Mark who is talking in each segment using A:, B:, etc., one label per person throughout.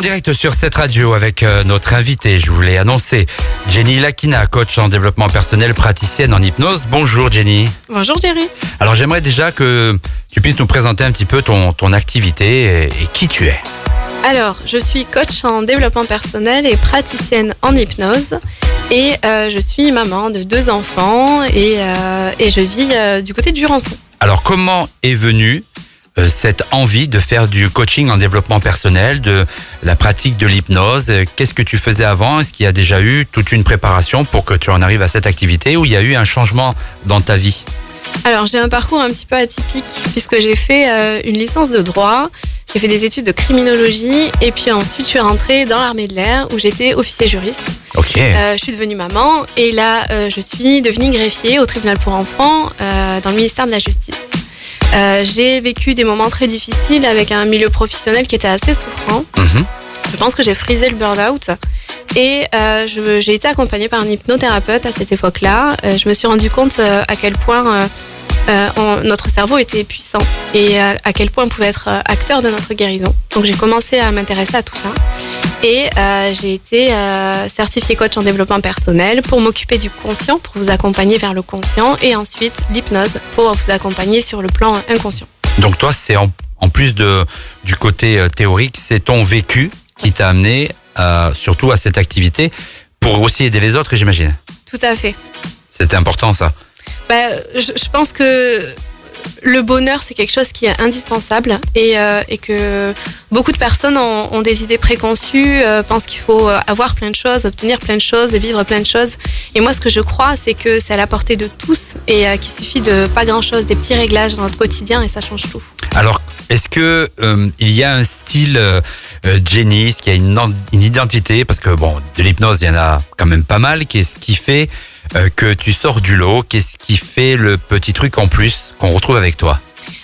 A: direct sur cette radio avec notre invitée, je vous l'ai annoncé, Jenny Lakina, coach en développement personnel, praticienne en hypnose. Bonjour Jenny.
B: Bonjour Jerry.
A: Alors j'aimerais déjà que tu puisses nous présenter un petit peu ton activité et qui tu es.
B: Alors, je suis coach en développement personnel et praticienne en hypnose. Et je suis maman de 2 enfants et je vis du côté de Jurançon.
A: Alors comment est venue cette envie de faire du coaching en développement personnel, de la pratique de l'hypnose? Qu'est-ce que tu faisais avant? Est-ce qu'il y a déjà eu toute une préparation pour que tu en arrives à cette activité ou il y a eu un changement dans ta vie?
B: Alors, j'ai un parcours un petit peu atypique puisque j'ai fait une licence de droit, j'ai fait des études de criminologie et puis ensuite je suis rentrée dans l'armée de l'air où j'étais officier juriste.
A: Ok.
B: Je suis devenue maman et là, je suis devenue greffier au tribunal pour enfants dans le ministère de la Justice. J'ai vécu des moments très difficiles avec un milieu professionnel qui était assez souffrant. Je pense que j'ai frisé le burn-out et j'ai été accompagnée par un hypnothérapeute à cette époque-là. Je me suis rendu compte à quel point notre cerveau était puissant et à quel point on pouvait être acteur de notre guérison. Donc j'ai commencé à m'intéresser à tout ça et j'ai été certifiée coach en développement personnel pour m'occuper du conscient, pour vous accompagner vers le conscient, et ensuite l'hypnose pour vous accompagner sur le plan inconscient.
A: Donc toi, c'est en plus du côté théorique, c'est ton vécu qui t'a amené surtout à cette activité pour aussi aider les autres, j'imagine.
B: Tout à fait.
A: C'était important ça.
B: Je pense que le bonheur, c'est quelque chose qui est indispensable et que beaucoup de personnes ont des idées préconçues, pensent qu'il faut avoir plein de choses, obtenir plein de choses, vivre plein de choses. Et moi, ce que je crois, c'est que c'est à la portée de tous et qu'il suffit de pas grand-chose, des petits réglages dans notre quotidien et ça change tout. Alors,
A: est-ce que il y a un style Jenny, est-ce qu'il y a une identité? Parce que bon, de l'hypnose, il y en a quand même pas mal. Qu'est-ce qui fait que tu sors du lot? Qu'est-ce qui fait le petit truc en plus qu'on retrouve avec toi?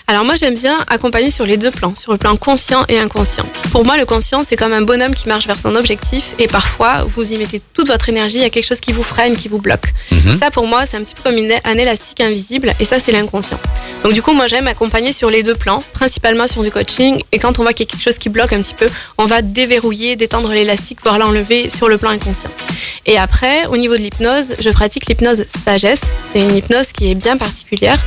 B: Alors moi, j'aime bien accompagner sur les 2 plans, sur le plan conscient et inconscient. Pour moi, le conscient, c'est comme un bonhomme qui marche vers son objectif et parfois, vous y mettez toute votre énergie, il y a quelque chose qui vous freine, qui vous bloque. Ça, pour moi, c'est un petit peu comme un élastique invisible et ça, c'est l'inconscient. Donc du coup, moi, j'aime accompagner sur les 2 plans, principalement sur du coaching, et quand on voit qu'il y a quelque chose qui bloque un petit peu, on va déverrouiller, détendre l'élastique, voire l'enlever sur le plan inconscient. Et après, au niveau de l'hypnose, je pratique l'hypnose sagesse. C'est une hypnose qui est bien particulière.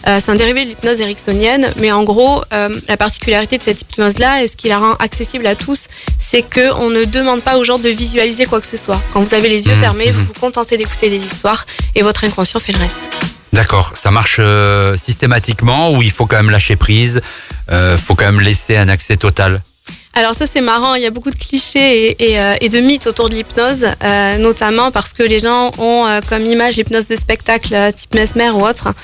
B: C'est un dérivé de l'hypnose ericksonienne, mais en gros, la particularité de cette hypnose-là, et ce qui la rend accessible à tous, c'est qu'on ne demande pas aux gens de visualiser quoi que ce soit. Quand vous avez les yeux fermés, vous vous contentez d'écouter des histoires et votre inconscient fait le reste.
A: D'accord, ça marche systématiquement ou il faut quand même lâcher prise, faut quand même laisser un accès total?
B: Alors ça, c'est marrant, il y a beaucoup de clichés et de mythes autour de l'hypnose, notamment parce que les gens ont comme image l'hypnose de spectacle type Mesmer ou autre.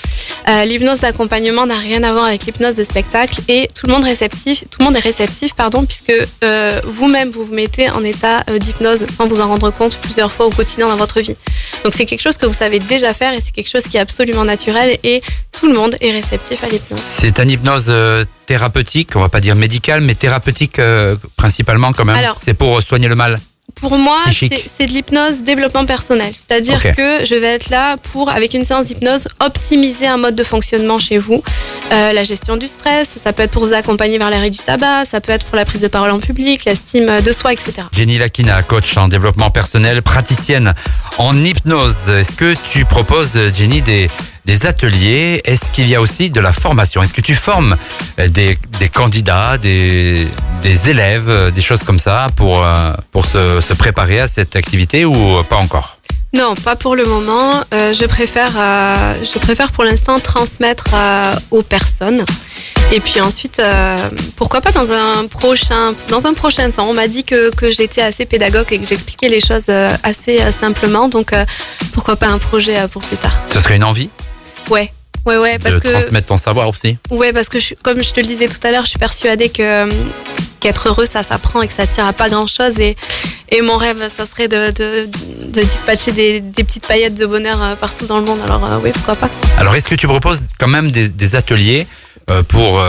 B: L'hypnose d'accompagnement n'a rien à voir avec l'hypnose de spectacle et tout le monde est réceptif, puisque vous-même vous vous mettez en état d'hypnose sans vous en rendre compte plusieurs fois au quotidien dans votre vie. Donc c'est quelque chose que vous savez déjà faire et c'est quelque chose qui est absolument naturel et tout le monde est réceptif à l'hypnose. C'est
A: une hypnose thérapeutique, on va pas dire médicale, mais thérapeutique principalement quand même. Alors, c'est pour soigner le mal.
B: Pour moi, c'est de l'hypnose développement personnel. C'est-à-dire que je vais être là pour, avec une séance d'hypnose, optimiser un mode de fonctionnement chez vous. La gestion du stress, ça peut être pour vous accompagner vers l'arrêt du tabac, ça peut être pour la prise de parole en public, l'estime de soi, etc.
A: Jenny Lakina, coach en développement personnel, praticienne en hypnose. Est-ce que tu proposes, Jenny, des ateliers? Est-ce qu'il y a aussi de la formation? Est-ce que tu formes des candidats, des élèves, des choses comme ça pour se préparer à cette activité ou pas encore?
B: Non, pas pour le moment. Je préfère pour l'instant transmettre aux personnes. Et puis ensuite, pourquoi pas dans un prochain temps. On m'a dit que j'étais assez pédagogue et que j'expliquais les choses assez simplement. Donc pourquoi pas un projet pour plus tard.
A: Ce serait une envie?
B: Ouais, parce que
A: transmettre ton savoir aussi.
B: Ouais, parce que comme je te le disais tout à l'heure, je suis persuadée qu'être heureux, ça s'apprend et que ça tient à pas grand-chose. Et mon rêve, ça serait de dispatcher des petites paillettes de bonheur partout dans le monde. Alors oui, pourquoi pas.
A: Alors, est-ce que tu proposes quand même des ateliers pour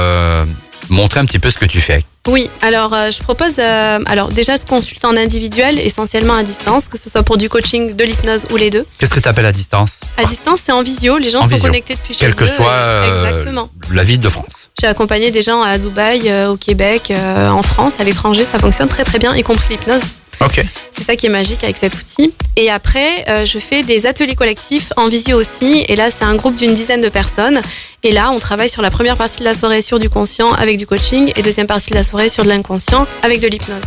A: montrer un petit peu ce que tu fais?
B: Oui, alors je propose, alors déjà je consulte en individuel, essentiellement à distance, que ce soit pour du coaching, de l'hypnose ou les deux.
A: Qu'est-ce que tu appelles à distance?
B: À distance, c'est en visio, les gens
A: En
B: sont
A: visio.
B: connectés depuis chez eux.
A: Quelle que soit
B: Exactement.
A: la ville de France.
B: J'ai accompagné des gens à Dubaï, au Québec, en France, à l'étranger, ça fonctionne très très bien, y compris l'hypnose.
A: Ok.
B: C'est ça qui est magique avec cet outil. Et après, je fais des ateliers collectifs en visio aussi. Et là, c'est un groupe d'une dizaine de personnes. Et là, on travaille sur la première partie de la soirée sur du conscient avec du coaching et deuxième partie de la soirée sur de l'inconscient avec de l'hypnose.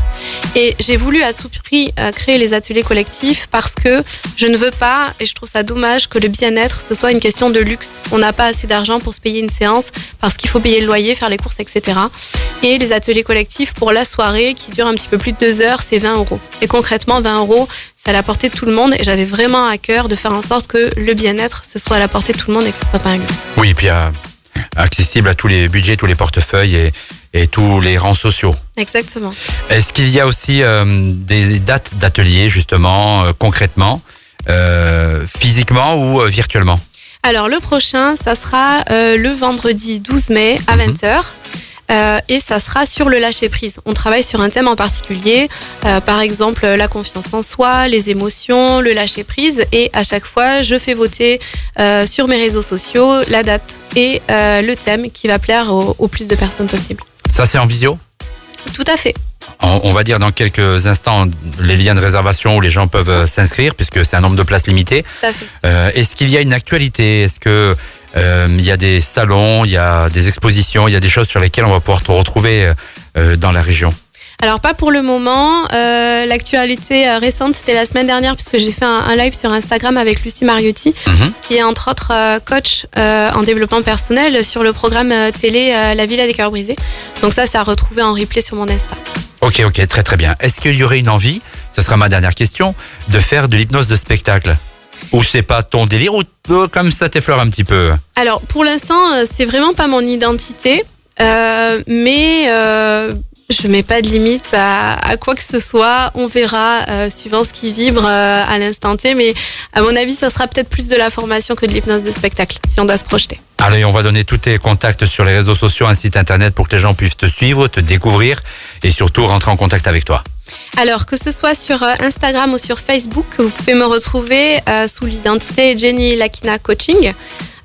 B: Et j'ai voulu à tout prix créer les ateliers collectifs parce que je ne veux pas, et je trouve ça dommage, que le bien-être, ce soit une question de luxe. On n'a pas assez d'argent pour se payer une séance parce qu'il faut payer le loyer, faire les courses, etc. Et les ateliers collectifs pour la soirée qui dure un petit peu plus de 2 heures, c'est 20 €. Et concrètement, 20 €, c'est à la portée de tout le monde. Et j'avais vraiment à cœur de faire en sorte que le bien-être, ce soit à la portée de tout le monde et que ce soit pas un luxe.
A: Oui, et puis accessible à tous les budgets, tous les portefeuilles et tous les rangs sociaux.
B: Exactement.
A: Est-ce qu'il y a aussi des dates d'ateliers, justement, concrètement, physiquement ou virtuellement?
B: Alors, le prochain, ça sera le vendredi 12 mai à 20h. Et ça sera sur le lâcher-prise. On travaille sur un thème en particulier, par exemple la confiance en soi, les émotions, le lâcher-prise. Et à chaque fois, je fais voter sur mes réseaux sociaux la date et le thème qui va plaire au plus de personnes possible.
A: Ça, c'est en visio?
B: Tout à fait.
A: On va dire dans quelques instants les liens de réservation où les gens peuvent s'inscrire puisque c'est un nombre de places limité.
B: Tout à fait.
A: Est-ce qu'il y a une actualité? Est-ce que il y a des salons, il y a des expositions, il y a des choses sur lesquelles on va pouvoir te retrouver dans la région?
B: Alors pas pour le moment. L'actualité récente, c'était la semaine dernière puisque j'ai fait un live sur Instagram avec Lucie Mariotti, qui est entre autres coach en développement personnel sur le programme télé La Villa des Cœurs Brisés. Donc ça, c'est à retrouver en replay sur mon Insta.
A: Ok, très très bien. Est-ce qu'il y aurait une envie, ce sera ma dernière question, de faire de l'hypnose de spectacle? Ou c'est pas ton délire, ou comme ça t'effleure un petit peu?
B: Alors pour l'instant, c'est vraiment pas mon identité, mais je mets pas de limite à quoi que ce soit. On verra suivant ce qui vibre à l'instant T, mais à mon avis, ça sera peut-être plus de la formation que de l'hypnose de spectacle, si on doit se projeter.
A: Allez, on va donner tous tes contacts sur les réseaux sociaux, un site internet pour que les gens puissent te suivre, te découvrir et surtout rentrer en contact avec toi.
B: Alors, que ce soit sur Instagram ou sur Facebook, vous pouvez me retrouver sous l'identité Jenny Lakina Coaching.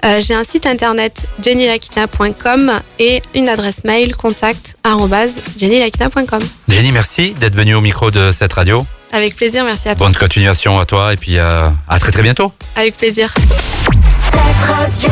B: J'ai un site internet jennylakina.com et une adresse mail contact@jennylakina.com.
A: Jenny, merci d'être venue au micro de cette radio.
B: Avec plaisir, merci à toi.
A: Bonne continuation à toi et puis à très très bientôt.
B: Avec plaisir.
C: Cette radio.